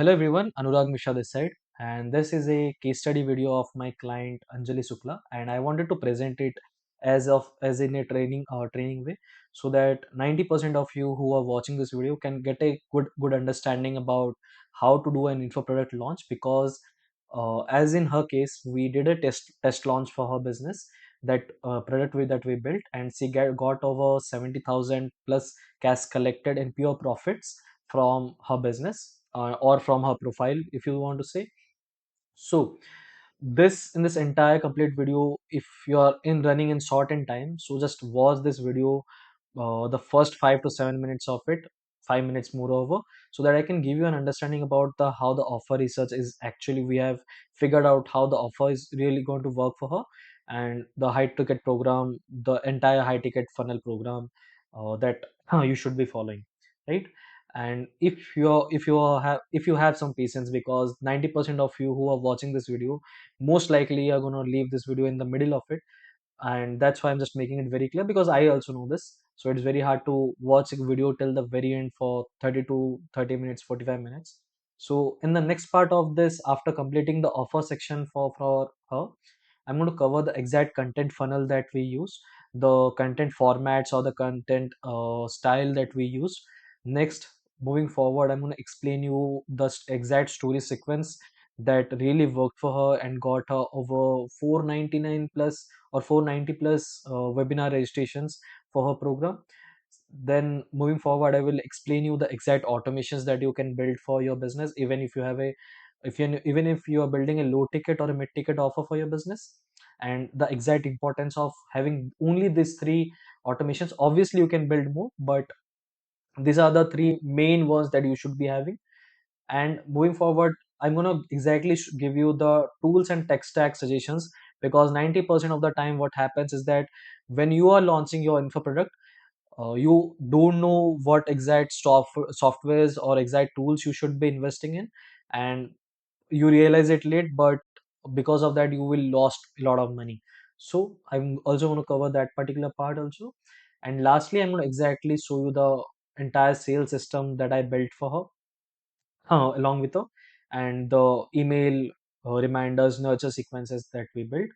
Hello everyone, Anurag Mishra this side, and this is a case study video of my client Anjali Sukla, and I wanted to present it as in a training way, so that 90% of you who are watching this video can get a good understanding about how to do an info product launch. Because as in her case, we did a test launch for her business, that that we built, and she got over 70,000 plus cash collected in pure profits from her business, or from her profile, if you want to say. So this in this entire complete video, if you are in running in short in time, so just watch this video, the first 5 to 7 minutes of it, 5 minutes moreover, so that I can give you an understanding about the how the offer research is actually, we have figured out how the offer is really going to work for her, and the high ticket program, the entire high ticket funnel program, that you should be following, right? And if you have some patience, because 90% of you who are watching this video most likely are going to leave this video in the middle of it, and that's why I'm just making it very clear, because I also know this. So it's very hard to watch a video till the very end for 30 to 30 minutes, 45 minutes. So in the next part of this, after completing the offer section for her, I'm going to cover the exact content funnel that we use, the content formats or the content style that we use. Next, moving forward, I'm going to explain you the exact story sequence that really worked for her and got her over 499 plus or 490 plus webinar registrations for her program. Then moving forward, I will explain you the exact automations that you can build for your business, even if you have a even if you are building a low ticket or a mid ticket offer for your business, and the exact importance of having only these three automations. Obviously you can build more, but these are the three main ones that you should be having. And moving forward, I'm going to exactly give you the tools and tech stack suggestions, because 90% of the time what happens is that when you are launching your info product, you don't know what exact softwares or exact tools you should be investing in, and you realize it late, but because of that you will lost a lot of money. So I'm also going to cover that particular part also. And lastly, I'm going to exactly show you the entire sales system that I built for her, along with her, and the email reminders, nurture sequences that we built.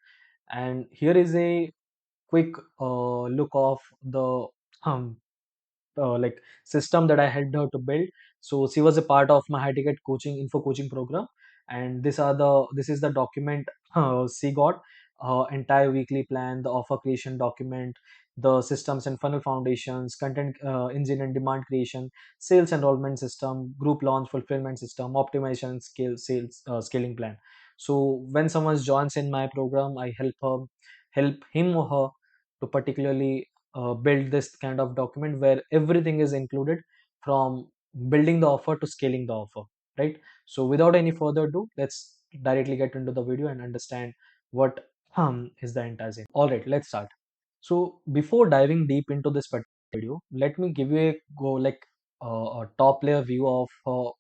And here is a quick look of the um, like system that I helped her to build. So she was a part of my high ticket coaching info coaching program, and this is the document she got, entire weekly plan, the offer creation document, the systems and funnel foundations, content engine and demand creation, sales enrollment system, group launch fulfillment system, optimization, scale sales scaling plan. So when someone joins in my program, I help him or her to particularly build this kind of document where everything is included, from building the offer to scaling the offer, right? So without any further ado, let's directly get into the video and understand what is the entire thing. All right, let's start. So before diving deep into this particular video, let me give you a go like a top layer view of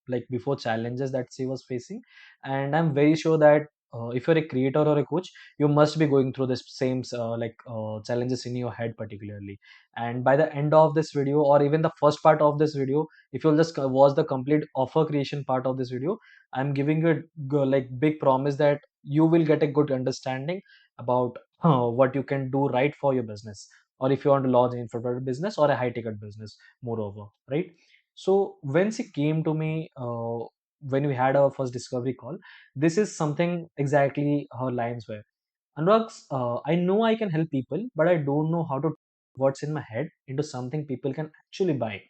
like before challenges that she was facing. And I'm very sure that if you're a creator or a coach, you must be going through this same challenges in your head particularly. And by the end of this video, or even the first part of this video, if you'll just watch the complete offer creation part of this video, I'm giving you a like big promise that you will get a good understanding about what you can do right for your business, or if you want to launch an infrastructure business or a high ticket business moreover, right? So when she came to me, when we had our first discovery call, this is something exactly her lines were. Anurag, I know I can help people, but I don't know how to what's in my head into something people can actually buy.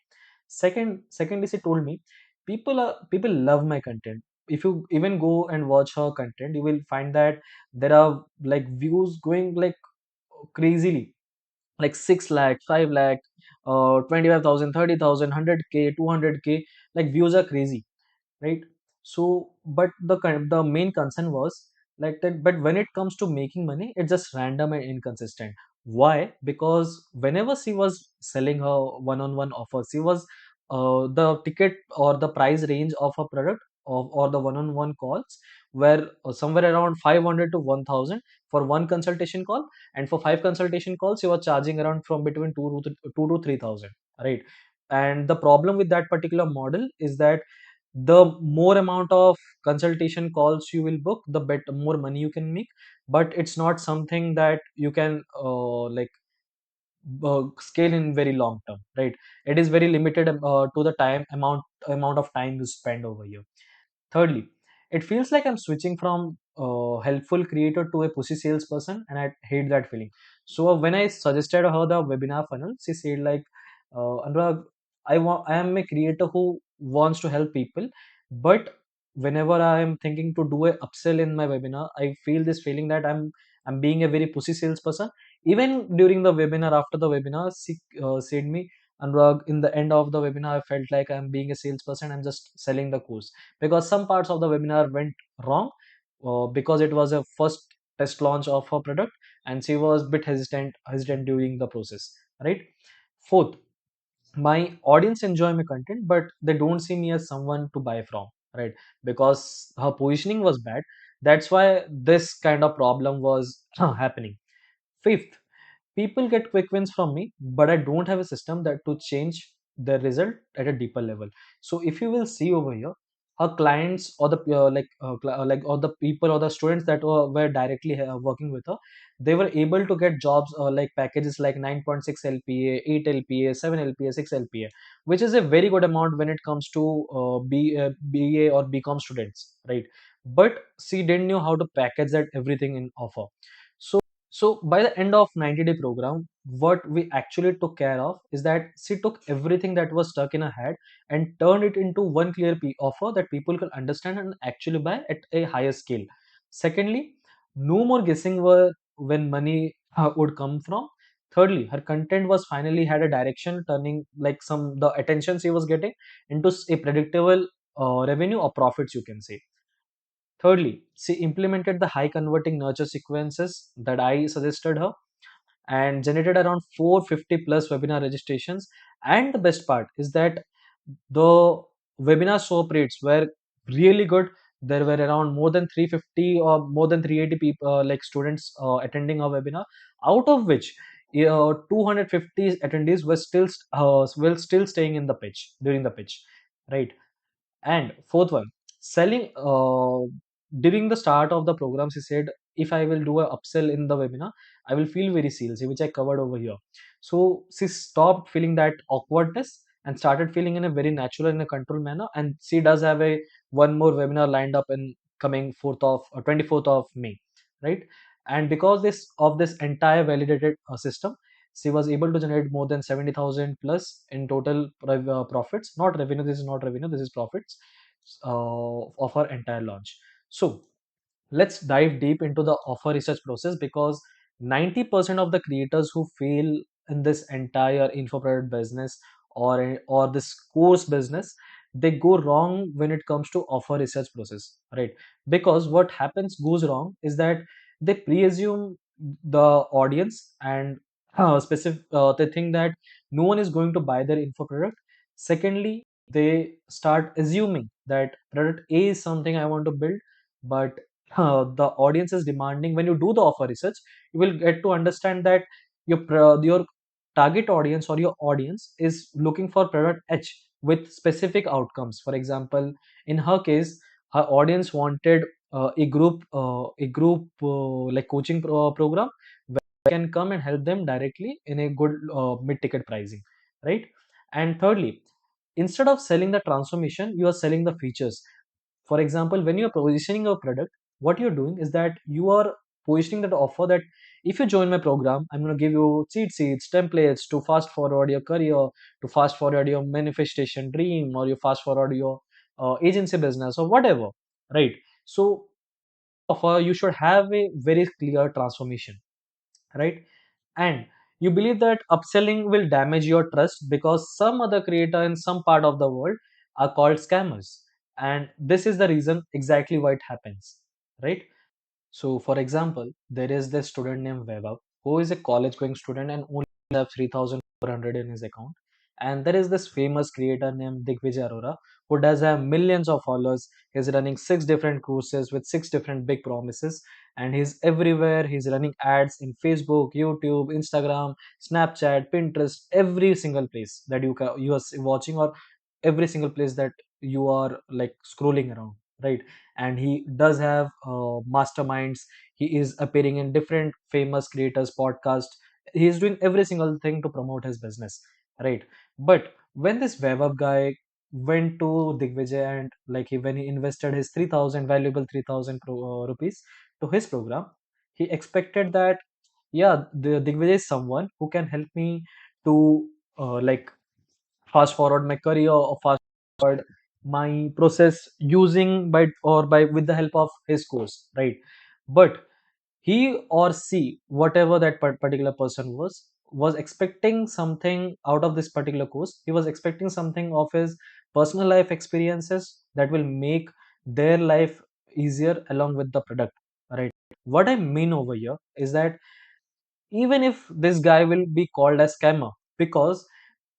Secondly, she told me people love my content. If you even go and watch her content, you will find that there are like views going like crazily, like 6 lakh, 5 lakh, 25,000, 30,000, 100K, 200K, like views are crazy, right? So but the main concern was like that, but when it comes to making money, it's just random and inconsistent. Why? Because whenever she was selling her one-on-one offers, she was the ticket or the price range of her product or the one-on-one calls were somewhere around 500 to 1000 for one consultation call, and for five consultation calls you were charging around from between 2 to 3,000, right? And the problem with that particular model is that the more amount of consultation calls you will book, the better, more money you can make. But it's not something that you can scale in very long term, right? It is very limited to the amount of time you spend over here. Thirdly, it feels like I'm switching from helpful creator to a pussy salesperson, and I hate that feeling. So when I suggested her the webinar funnel, she said like, Anurag, I am a creator who wants to help people, but whenever I am thinking to do a upsell in my webinar, I feel this feeling that I'm being a very pussy salesperson. Even during the webinar, after the webinar, she said me, Anurag, in the end of the webinar, I felt like I'm being a salesperson. I'm just selling the course, because some parts of the webinar went wrong, because it was a first test launch of her product, and she was a bit hesitant during the process, right? Fourth, my audience enjoy my content, but they don't see me as someone to buy from, right? Because her positioning was bad. That's why this kind of problem was happening. Fifth, people get quick wins from me, but I don't have a system that to change the result at a deeper level. So if you will see over here, her clients or the or the people or the students that were directly working with her, they were able to get jobs like packages like 9.6 lpa, 8 lpa, 7 lpa, 6 lpa, which is a very good amount when it comes to ba or bcom students, right? But she didn't know how to package that everything in offer. So by the end of 90-day program, what we actually took care of is that she took everything that was stuck in her head and turned it into one clear offer that people could understand and actually buy at a higher scale. Secondly, no more guessing when money would come from. Thirdly, her content was finally had a direction, turning like some the attention she was getting into a predictable revenue or profits, you can say. Thirdly, she implemented the high converting nurture sequences that I suggested her and generated around 450 plus webinar registrations. And the best part is that the webinar swap rates were really good. There were around more than 350 or more than 380 people, like students attending our webinar, out of which 250 attendees were still staying in the pitch during the pitch, right? And fourth one, selling during the start of the program, she said, if I will do a upsell in the webinar, I will feel very salesy, which I covered over here. So she stopped feeling that awkwardness and started feeling in a very natural and a controlled manner. And she does have a one more webinar lined up in coming 4th of 24th of May, right? And because this entire validated system, she was able to generate more than 70,000 plus in total profits. Not revenue, this is not revenue, this is profits of our entire launch. So let's dive deep into the offer research process, because 90% of the creators who fail in this entire info product business or this course business, they go wrong when it comes to offer research process, right? Because what happens goes wrong is that they pre-assume the audience, and they think that no one is going to buy their info product. Secondly, they start assuming that product A is something I want to build, but the audience is demanding. When you do the offer research, you will get to understand that your target audience or your audience is looking for product H with specific outcomes. For example, in her case, her audience wanted a group like coaching program where I can come and help them directly in a good mid ticket pricing, right? And thirdly, instead of selling the transformation, you are selling the features. For example, when you're positioning a product, what you're doing is that you are positioning that offer that if you join my program, I'm going to give you cheat sheets, templates to fast forward your career, to fast forward your manifestation dream, or you fast forward your agency business or whatever, right? So offer, you should have a very clear transformation, right? And you believe that upselling will damage your trust because some other creator in some part of the world are called scammers, and this is the reason exactly why it happens, right? So, for example, there is this student named Vaibhav who is a college going student and only have 3,400 in his account. And there is this famous creator named Digvijay Arora who does have millions of followers. He's running six different courses with six different big promises, and he's everywhere. He's running ads in Facebook, YouTube, Instagram, Snapchat, Pinterest, every single place that you are watching, or every single place that you are like scrolling around, right? And he does have masterminds. He is appearing in different famous creators podcast. He is doing every single thing to promote his business, right? But when this Vaibhav guy went to Digvijay and like when he invested his 3000 valuable 3000 rupees to his program, he expected that, yeah, the Digvijay is someone who can help me to like fast forward my career or fast forward my process using by or by with the help of his course, right? But he or she, whatever that particular person was expecting something out of this particular course. He was expecting something of his personal life experiences that will make their life easier along with the product, right? What I mean over here is that even if this guy will be called as scammer, because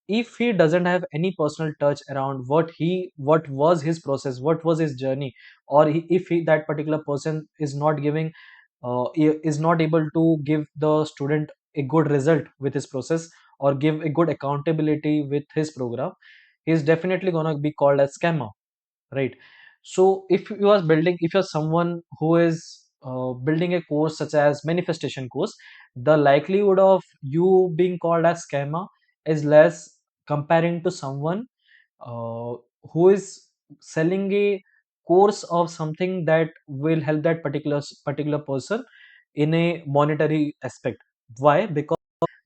if he doesn't have any personal touch around what was his process, what was his journey, or if that particular person is not giving is not able to give the student a good result with his process or give a good accountability with his program, he is definitely going to be called as scammer, right? So if you're someone who is building a course such as manifestation course, the likelihood of you being called as scammer is less comparing to someone uh, who is selling a course of something that will help that particular person in a monetary aspect. Why? Because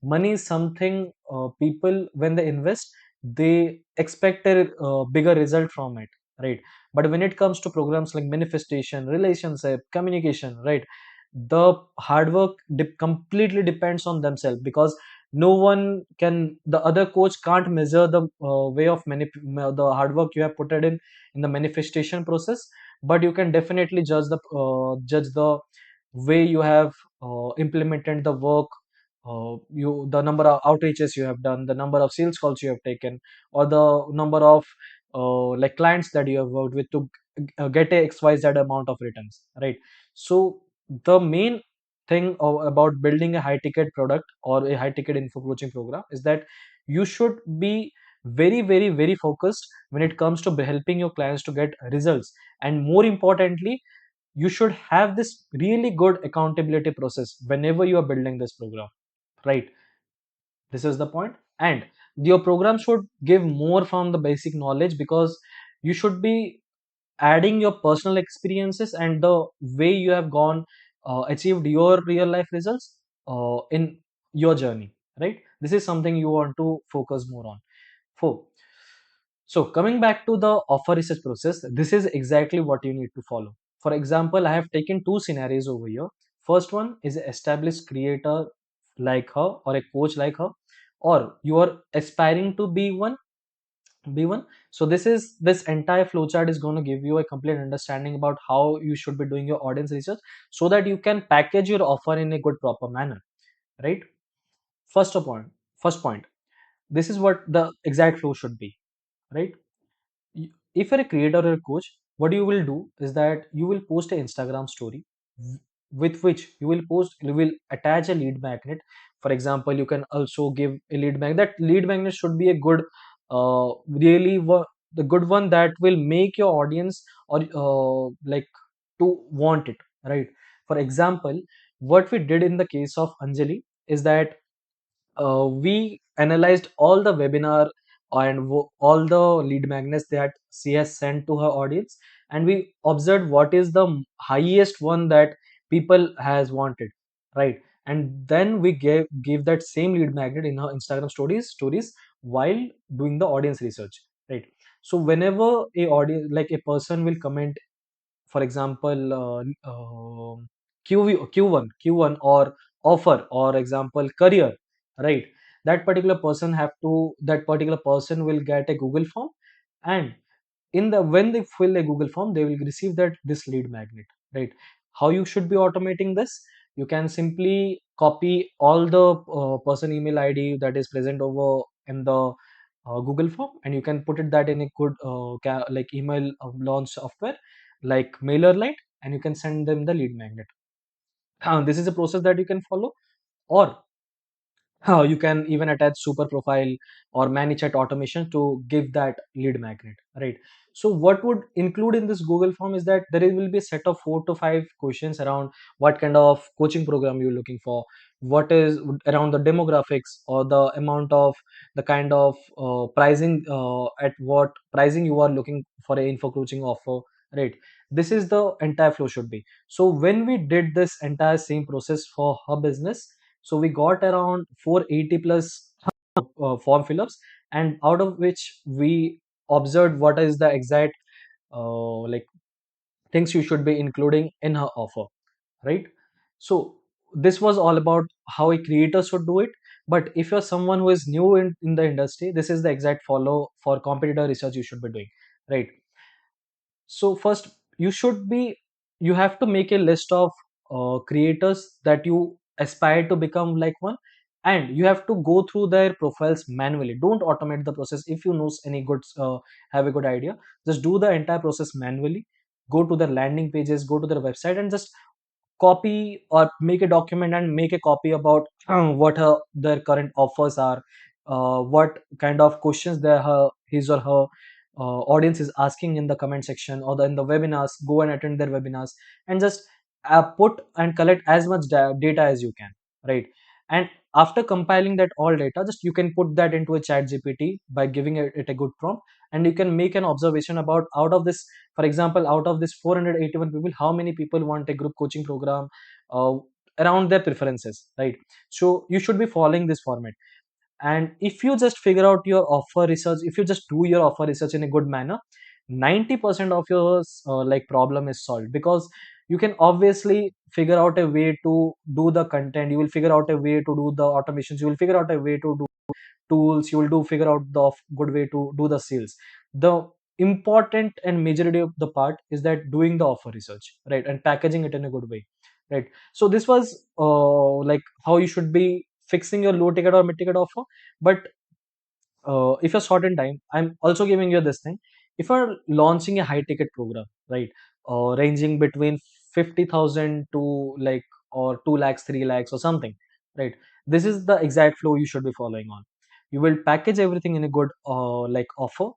money is something people when they invest, they expect a bigger result from it, right? But when it comes to programs like manifestation, relationship, communication, right, the hard work completely depends on themselves, because no one can, the other coach can't measure the way of the hard work you have put it in the manifestation process. But you can definitely judge the way you have implemented the work, you the number of outreaches you have done, the number of sales calls you have taken, or the number of like clients that you have worked with to get a XYZ amount of returns, right? So the main thing about building a high ticket product or a high ticket info coaching program is that you should be very very very focused when it comes to helping your clients to get results. And more importantly, you should have this really good accountability process whenever you are building this program, right? This is the point. And your program should give more from the basic knowledge, because you should be adding your personal experiences and the way you have gone achieved your real life results in your journey, right? This is something you want to focus more on. Four. So coming back to the offer research process, this is exactly what you need to follow. For example, I have taken two scenarios over here. First one is an established creator like her or a coach like her, or you are aspiring to be one. So this entire flowchart is going to give you a complete understanding about how you should be doing your audience research, so that you can package your offer in a good proper manner, right? First point first point this is what the exact flow should be, right? If you're a creator or a coach, what you will do is that you will post an Instagram story with which you will attach a lead magnet. For example, you can also give a lead magnet. That lead magnet should be a good the good one that will make your audience or like to want it, right? For example, what we did in the case of Anjali is that we analyzed all the webinar and all the lead magnets that she has sent to her audience, and we observed what is the highest one that people has wanted, right? And then we gave that same lead magnet in her Instagram stories while doing the audience research, right? So whenever a audience like a person will comment, for example, Q1 or offer or example career, right? That particular person will get a Google form, and in the when they fill a Google form, they will receive that this lead magnet, right? How you should be automating this? You can simply copy all the person email ID that is present over in the Google form, and you can put it that in a good like email launch software like MailerLite, and you can send them the lead magnet. This is a process that you can follow. Or You can even attach super profile or ManyChat automation to give that lead magnet, right? So what would include in this Google form is that there will be a set of 4 to 5 questions around what kind of coaching program you're looking for, what is around the demographics or the amount of the kind of pricing, at what pricing you are looking for a info coaching offer, right? This is the entire flow should be. So when we did this entire same process for her business, so we got around 480 plus form fill-ups, and out of which we observed what is the exact like things you should be including in her offer, right? So this was all about how a creator should do it. But if you're someone who is new in the industry, this is the exact follow for competitor research you should be doing, right? So first, you should be you have to make a list of creators that you aspire to become like one, and you have to go through their profiles manually. Don't automate the process. If you know any good have a good idea, just do the entire process manually. Go to their landing pages, go to their website, and just copy or make a document and make a copy about what their current offers are, what kind of questions his or her audience is asking in the comment section or in the webinars. Go and attend their webinars and just put and collect as much data as you can, right? And after compiling that all data, just you can put that into a chat gpt by giving it a good prompt, and you can make an observation about out of this, for example, out of this 481 people, how many people want a group coaching program uh, around their preferences, right? So you should be following this format. And if you just figure out your offer research, if you just do your offer research in a good manner, 90% of your like problem is solved, because you can obviously figure out a way to do the content, you will figure out a way to do the automations, you will figure out a way to do tools, you will do figure out the good way to do the sales. The important and majority of the part is that doing the offer research, right, and packaging it in a good way, right? So this was like how you should be fixing your low ticket or mid ticket offer. But if you're short in time, I'm also giving you this thing. If you're launching a high ticket program, right, ranging between 50,000 to like or 2 lakhs, 3 lakhs or something, right? This is the exact flow you should be following on. You will package everything in a good like offer.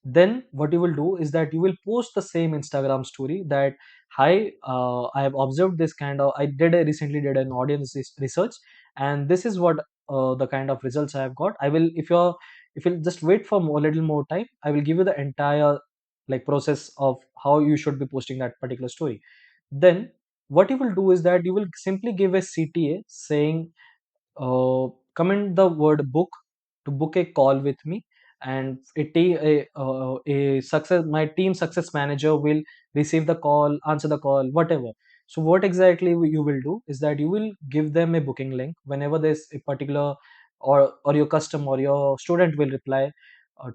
Then what you will do is that you will post the same Instagram story that, hi, I have observed this kind of, recently did an audience research, and this is what the kind of results I have got. I will, if you'll just wait for a little more time, I will give you the entire like process of how you should be posting that particular story. Then what you will do is that you will simply give a CTA saying, comment the word book to book a call with me, and a success my team success manager will receive the call, answer the call, whatever. So what exactly you will do is that you will give them a booking link whenever there's a particular, or your customer or your student will reply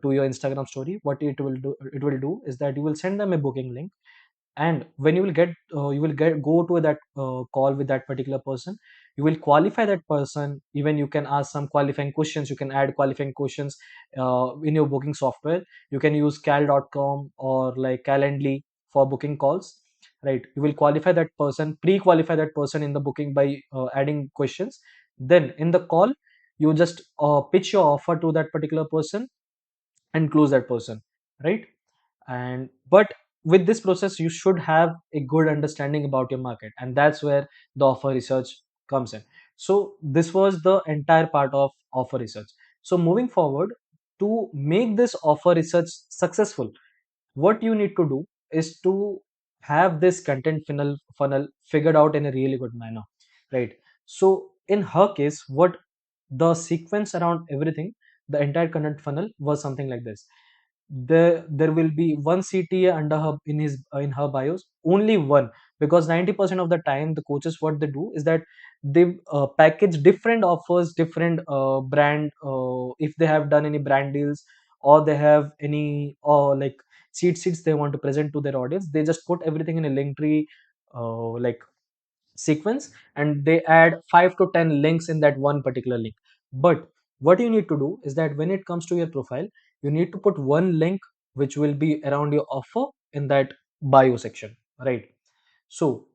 to your Instagram story. What it will do is that you will send them a booking link, and when you will get go to that call with that particular person. You will qualify that person. Even you can ask some qualifying questions, you can add qualifying questions in your booking software. You can use cal.com or like calendly for booking calls, right? You will qualify that person, pre-qualify that person in the booking by adding questions. Then in the call, you just pitch your offer to that particular person and close that person, right? And but with this process, you should have a good understanding about your market, and that's where the offer research comes in. So this was the entire part of offer research. So moving forward, to make this offer research successful, what you need to do is to have this content funnel figured out in a really good manner, right? So in her case, what the sequence around everything, the entire content funnel was something like this. There will be one CTA under her in her bios, only one, because 90% of the time the coaches, what they do is that they package different offers, different brand, if they have done any brand deals, or they have any like seats they want to present to their audience, they just put everything in a link tree like sequence, and they add 5 to 10 links in that one particular link. But what you need to do is that when it comes to your profile, you need to put one link which will be around your offer in that bio section, right? So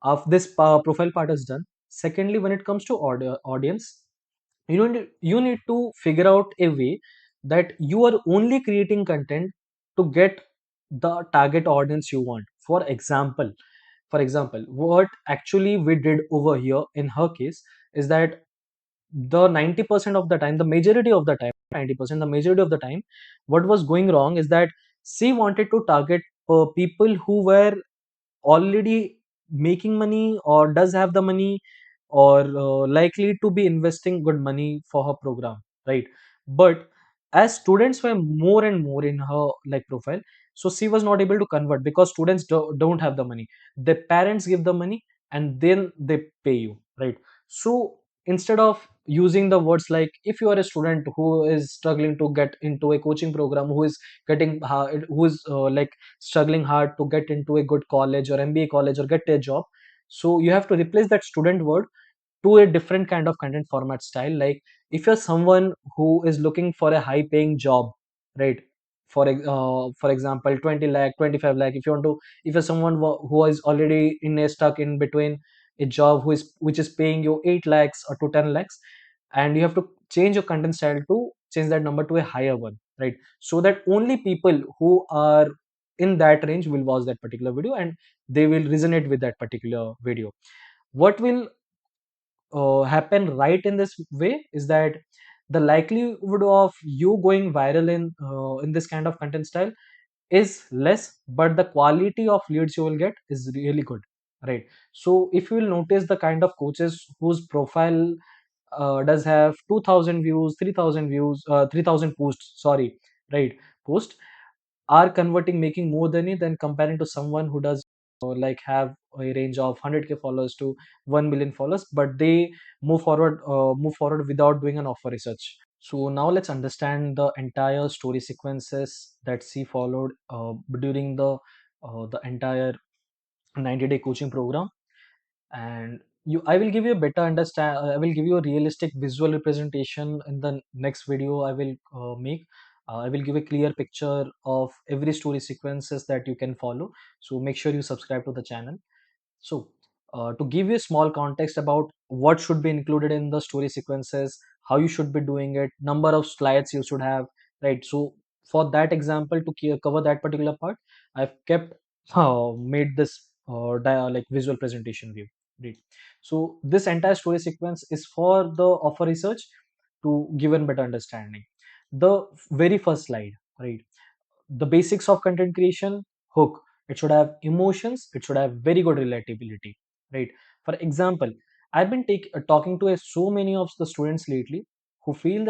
of this profile part is done. Secondly, when it comes to audience, You need to figure out a way that you are only creating content to get the target audience you want. For example, what actually we did over here in her case is that the 90% of the time, the majority of the time, 90%, the majority of the time, what was going wrong is that she wanted to target people who were already making money or does have the money or likely to be investing good money for her program, right? But as students were more and more in her like profile, so she was not able to convert because students don't have the money. Their parents give the money and then they pay you, right? So instead of using the words like, if you are a student who is struggling to get into a coaching program, who is like struggling hard to get into a good college or MBA college or get a job, so you have to replace that student word to a different kind of content format style. Like, if you're someone who is looking for a high paying job, right? For example, 20 lakh, 25 lakh, if you want to, if you're someone who is already in a stuck in between a job which is paying you 8 lakhs or to 10 lakhs, and you have to change your content style to change that number to a higher one, right? So that only people who are in that range will watch that particular video and they will resonate with that particular video. What will happen right in this way is that the likelihood of you going viral in this kind of content style is less, but the quality of leads you will get is really good, right? So if you will notice the kind of coaches whose profile does have 2000 views, 3000 views, 3000 posts, sorry, right, post, are converting, making more than it than comparing to someone who does like have a range of 100k followers to 1 million followers, but they move forward without doing an offer research. So now let's understand the entire story sequences that she followed during the entire 90-day coaching program. And I will give you a better understand. I will give you a realistic visual representation in the next video I will make. I will give a clear picture of every story sequences that you can follow. So make sure you subscribe to the channel. So, to give you a small context about what should be included in the story sequences, how you should be doing it, number of slides you should have, right? So, for that example, to cover that particular part, I've kept made this like visual presentation view, right? So, this entire story sequence is for the offer research to give a better understanding. The very first slide, right? The basics of content creation: hook. It should have emotions, it should have very good relatability, right? For example, I've been talking to so many of the students lately who feel the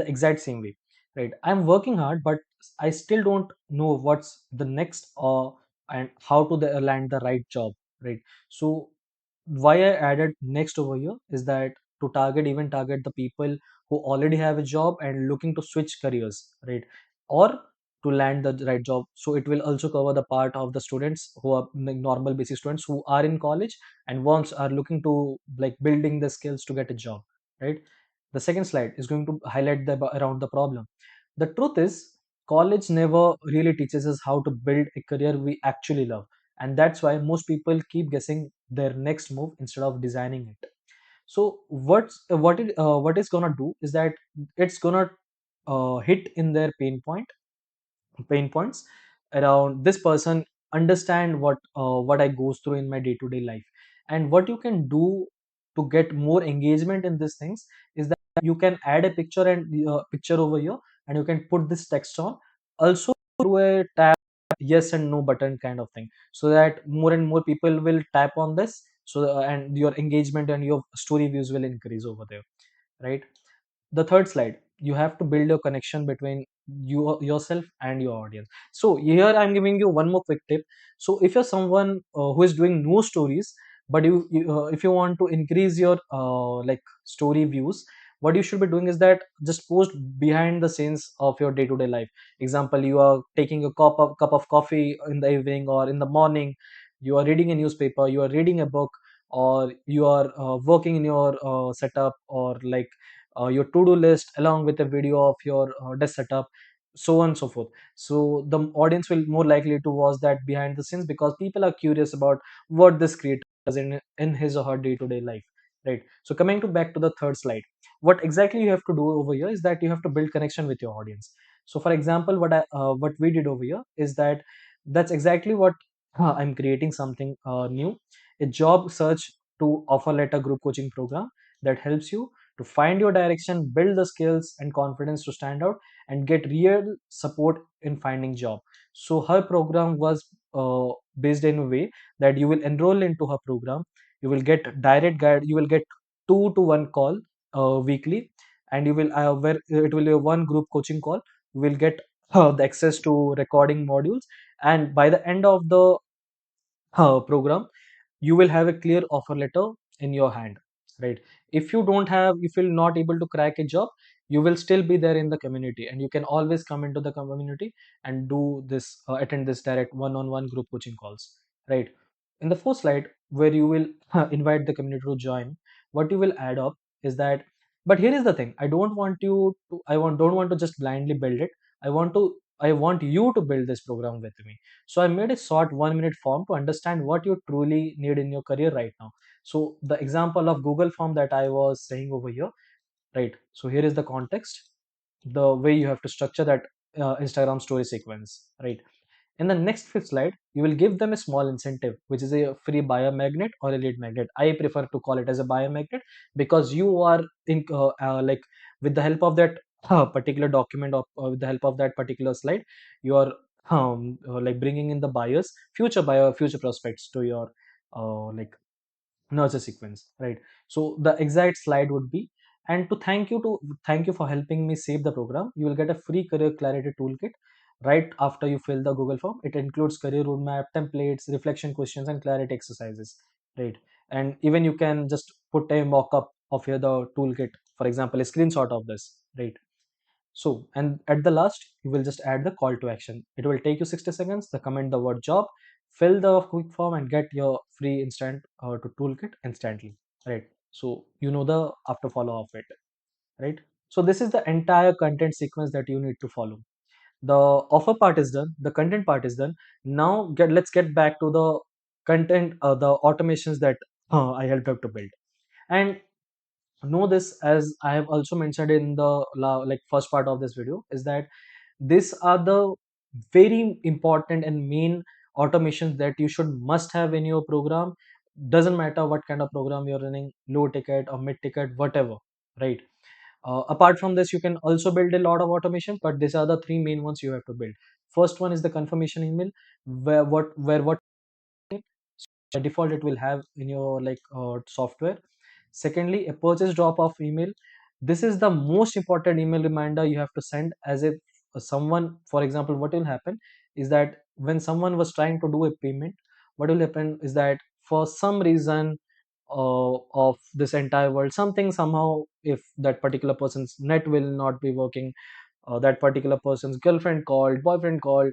exact same way, right? I'm working hard, but I still don't know what's the next and how to land the right job, right? So why I added next over here is that to target the people who already have a job and looking to switch careers, right? Or to land the right job. So it will also cover the part of the students who are like normal basic students who are in college and once are looking to like building the skills to get a job, right? The second slide is going to highlight around the problem. The truth is, college never really teaches us how to build a career we actually love, and that's why most people keep guessing their next move instead of designing it. So what it's gonna do is that it's gonna hit in their pain points around this person, understand what I goes through in my day to day life, and what you can do to get more engagement in these things is that you can add a picture and picture over here, and you can put this text on also through a tab yes and no button kind of thing, so that more and more people will tap on this, so and your engagement and your story views will increase over there, right? The third slide, you have to build your connection between yourself and your audience. So here I'm giving you one more quick tip. So if you're someone who is doing no stories, but if you want to increase your like story views, what you should be doing is that just post behind the scenes of your day-to-day life. Example, you are taking a cup of coffee in the evening or in the morning, you are reading a newspaper, you are reading a book, or you are working in your setup, or like your to-do list along with a video of your desk setup, so on and so forth. So the audience will more likely to watch that behind the scenes because people are curious about what this creator does in his or her day-to-day life. right? So coming to back to the third slide, what exactly you have to do over here is that you have to build connection with your audience. So for example, what we did over here is that that's exactly what I'm creating something new, a job search to offer letter group coaching program that helps you to find your direction, build the skills and confidence to stand out, and get real support in finding job. So her program was based in a way that you will enroll into her program, you will get direct guide, you will get 2 to 1 call weekly, and you will where it will be a one group coaching call. You will get the access to recording modules, and by the end of the program, you will have a clear offer letter in your hand, right? If you don't have, if you're not able to crack a job, you will still be there in the community, and you can always come into the community and do this, attend this direct one-on-one group coaching calls, right? In the first slide where you will invite the community to join, what you will add up is that, but here is the thing, I don't want you to, don't want to just blindly build it. I want you to build this program with me. So I made a short 1 minute form to understand what you truly need in your career right now. So the example of Google form that I was saying over here, right? So here is the context, the way you have to structure that Instagram story sequence, right? In the next fifth slide, you will give them a small incentive, which is a free buyer magnet or a lead magnet. I prefer to call it as a buyer magnet because you are in like with the help of that particular document, or with the help of that particular slide, you are like bringing in the buyers, future buyer, future prospects to your like nurture sequence, right? So the exact slide would be, and thank you for helping me save the program, you will get a free career clarity toolkit right after you fill the Google form. It includes career roadmap, templates, reflection questions, and clarity exercises, right? And even you can just put a mock-up of here the toolkit, for example a screenshot of this, right? So, and at the last, you will just add the call to action. It will take you 60 seconds to comment the word job, fill the quick form, and get your free instant to toolkit instantly. Right. So, you know the after follow of it. Right. So, this is the entire content sequence that you need to follow. The offer part is done. The content part is done. Now, let's get back to the content, the automations that I helped out to build. And know this, as I have also mentioned in the like first part of this video, is that these are the very important and main automations that you should must have in your program. Doesn't matter what kind of program you're running, low ticket or mid ticket, whatever, right? Apart from this, you can also build a lot of automation, but these are the three main ones you have to build. First one is the confirmation email, where what by default it will have in your like software. Secondly, a purchase drop off email. This is the most important email reminder you have to send, as if someone, for example, what will happen is that when someone was trying to do a payment, what will happen is that for some reason of this entire world, something somehow, if that particular person's net will not be working, that particular person's girlfriend called, boyfriend called,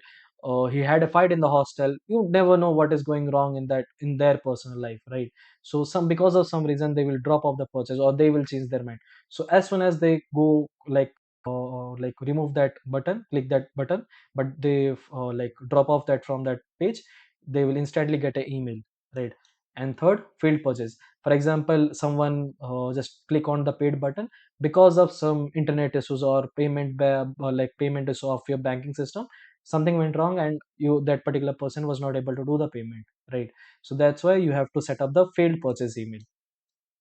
he had a fight in the hostel, you never know what is going wrong in that, in their personal life, right? So some, because of some reason, they will drop off the purchase or they will change their mind. So as soon as they go like remove that button, click that button, but they like drop off that from that page, they will instantly get an email, right? And third, failed purchase. For example, someone just click on the paid button because of some internet issues or or like payment issue of your banking system, something went wrong and you, that particular person was not able to do the payment, right? So that's why you have to set up the failed purchase email,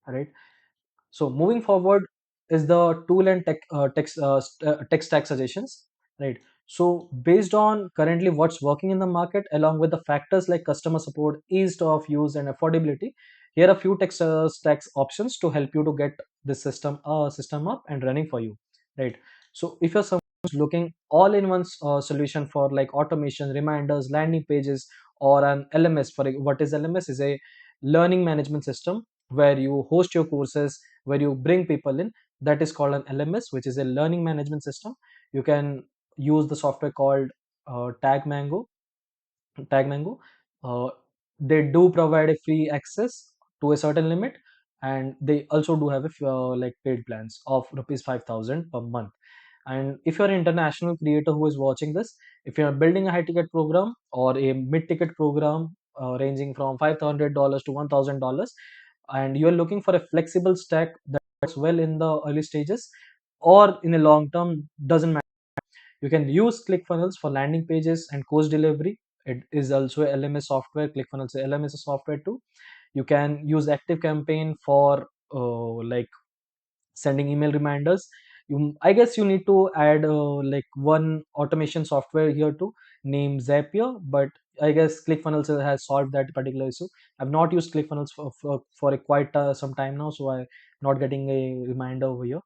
right? So moving forward is the tool and tech stack suggestions, right? So based on currently what's working in the market, along with the factors like customer support, ease of use, and affordability, here are a few stacks options to help you to get this system up and running for you, right? So if you're someone who's looking all in one solution for like automation, reminders, landing pages, or an LMS. For what is LMS is a learning management system where you host your courses, where you bring people in, that is called an LMS, which is a learning management system. You can use the software called Tag Mango. Uh, they do provide a free access to a certain limit, and they also do have a like paid plans of rupees 5,000 per month. And if you're an international creator who is watching this, if you're building a high ticket program or a mid ticket program ranging from $500 to $1,000, and you're looking for a flexible stack that works well in the early stages or in a long term, doesn't matter. You can use ClickFunnels for landing pages and course delivery. It is also a LMS software. ClickFunnels is LMS software too. You can use ActiveCampaign for like sending email reminders. I guess you need to add like one automation software here too, named Zapier, but I guess ClickFunnels has solved that particular issue. I've not used ClickFunnels for a quite some time now, so I'm not getting a reminder over here.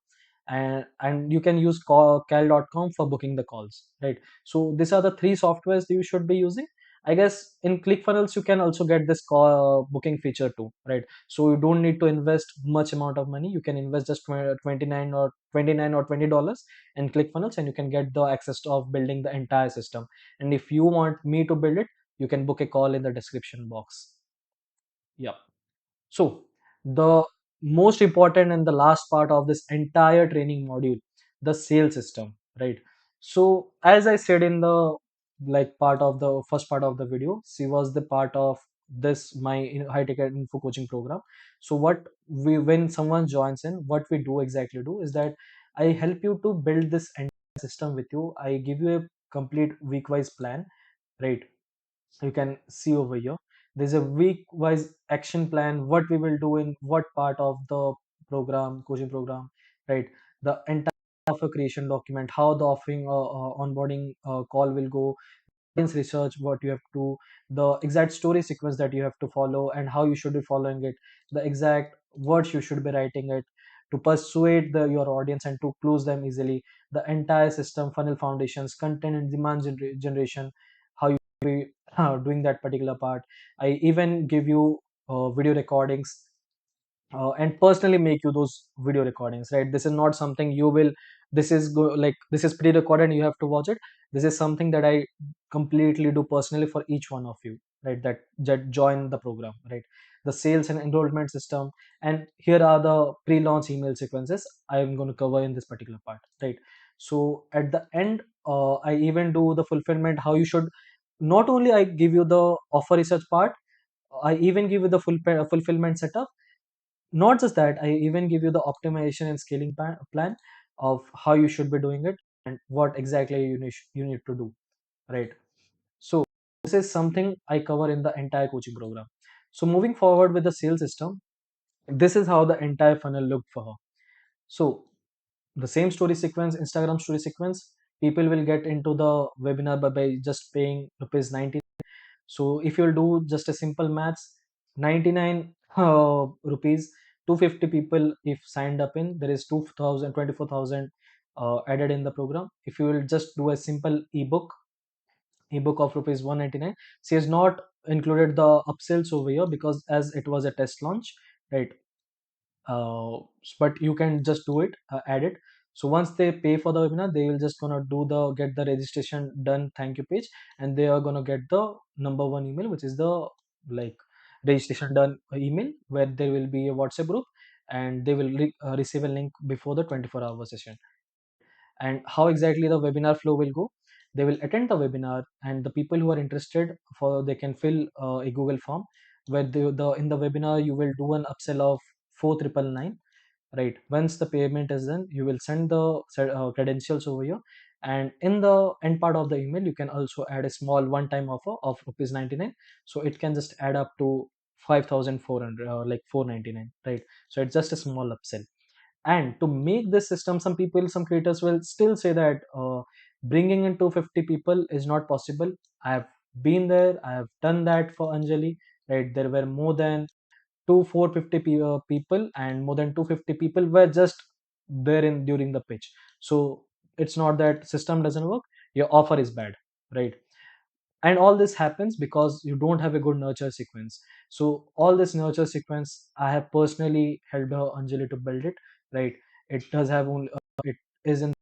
And you can use cal.com for booking the calls, right? So these are the three softwares that you should be using. I guess in ClickFunnels you can also get this call booking feature too, right? So you don't need to invest much amount of money. You can invest just 29 or $20 in ClickFunnels, and you can get the access of building the entire system. And if you want me to build it, you can book a call in the description box. Yeah. So the most important and the last part of this entire training module, the sales system, right? So as I said in the like part of the first part of the video, she was the part of this my high ticket info coaching program. So what we when someone joins in, what we do exactly do is that I help you to build this entire system with you. I give you a complete week wise plan, right? You can see over here there's a week wise action plan, what we will do in what part of the program, coaching program, right? The entire offer creation document, how the offering onboarding call will go, audience research, what you have to, the exact story sequence that you have to follow and how you should be following it, the exact words you should be writing it to persuade your audience and to close them easily, the entire system, funnel foundations, content and demand generation, how you be doing that particular part. I even give you video recordings and personally make you those video recordings, right? This is not something you will, like this is pre-recorded and you have to watch it. This is something that I completely do personally for each one of you, right? That join the program, right? The sales and enrollment system, and here are the pre-launch email sequences I am going to cover in this particular part, right? So at the end, I even do the fulfillment, how you should, not only I give you the offer research part, I even give you the fulfillment setup. Not just that, I even give you the optimization and scaling plan of how you should be doing it and what exactly you need to do, right? So this is something I cover in the entire coaching program. So moving forward with the sales system, this is how the entire funnel looked for her. So the same story sequence, Instagram story sequence, people will get into the webinar by just paying rupees 90. So if you'll do just a simple maths, 99 rupees, 250 people if signed up in, there is 2000, 24,000 added in the program. If you will just do a simple ebook of rupees 199, she has not included the upsells over here because as it was a test launch, right? But you can just do it, add it. So once they pay for the webinar, they will just gonna do the get the registration done thank you page, and they are gonna get the number one email, which is the like registration done email, where there will be a WhatsApp group, and they will receive a link before the 24-hour session. And how exactly the webinar flow will go, they will attend the webinar, and the people who are interested for, they can fill a Google form, where in the webinar you will do an upsell of 4999, right? Once the payment is done, you will send the credentials over here, and in the end part of the email you can also add a small one time offer of rupees 99, so it can just add up to 5400 like 499, right? So it's just a small upsell. And to make this system, some creators will still say that bringing in 250 people is not possible. I have been there, I have done that for Anjali, right? There were more than 450 people, and more than 250 people were just there in during the pitch. So it's not that system doesn't work, your offer is bad, right? And all this happens because you don't have a good nurture sequence. So all this nurture sequence, I have personally helped her, Anjali, to build it, right? It does have only it is in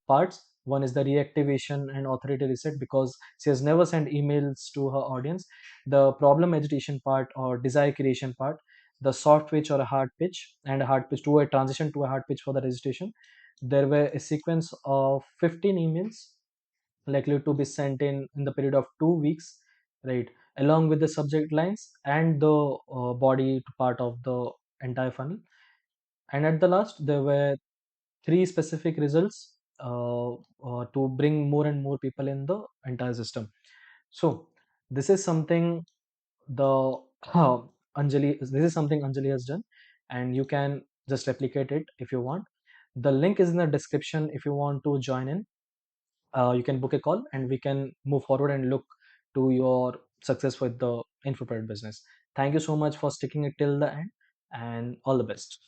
parts. One is the reactivation and authority reset, because she has never sent emails to her audience. The problem agitation part or desire creation part, the soft pitch or a hard pitch, and a hard pitch to a transition to a hard pitch for the registration. There were a sequence of 15 emails likely to be sent in the period of 2 weeks, right? Along with the subject lines and the body part of the entire funnel. And at the last, there were three specific results to bring more and more people in the entire system. So this is something the this is something Anjali has done, and you can just replicate it if you want. The link is in the description. If you want to join in, you can book a call and we can move forward and look to your success with the infopreneur business. Thank you so much for sticking it till the end, and all the best.